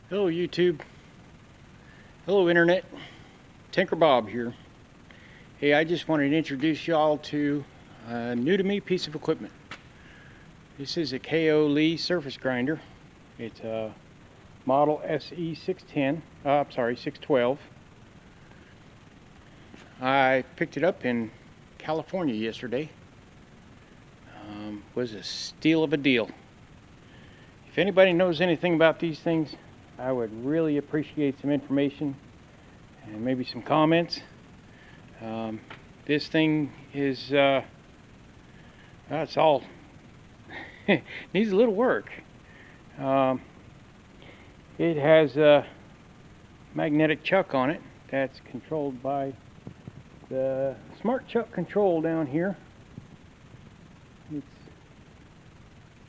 Hello YouTube, hello Internet, Tinker Bob here. Hey, I just wanted to introduce y'all to a new to me piece of equipment. This is a KO Lee surface grinder. It's a model SE610, 612. I picked it up in California yesterday. Was a steal of a deal. If anybody knows anything about these things, I would really appreciate some information and maybe some comments. This thing is, it's all, needs a little work. It has a magnetic chuck on it that's controlled by the smart chuck control down here. It's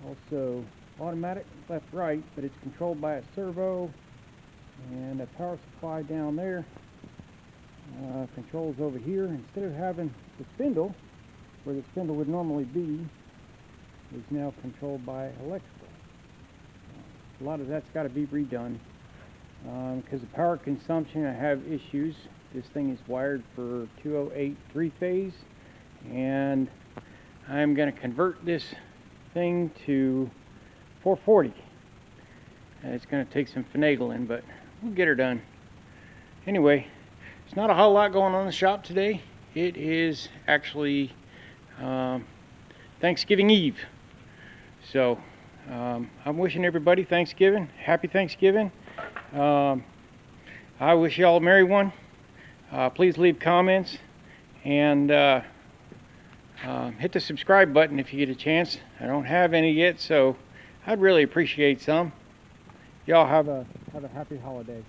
also automatic left right, but it's controlled by a servo, and a power supply down there controls over here. Instead of having the spindle where the spindle would normally be, is now controlled by electrical. A lot of that's got to be redone because the power consumption, I have issues. This thing is wired for 208 3-phase, and I'm going to convert this thing to 440. And it's going to take some finagling, but we'll get her done. Anyway, there's not a whole lot going on in the shop today. It is actually Thanksgiving Eve. So I'm wishing everybody Thanksgiving, happy Thanksgiving. I wish y'all a merry one. Please leave comments and hit the subscribe button if you get a chance. I don't have any yet, so I'd really appreciate some. Y'all have a happy holiday.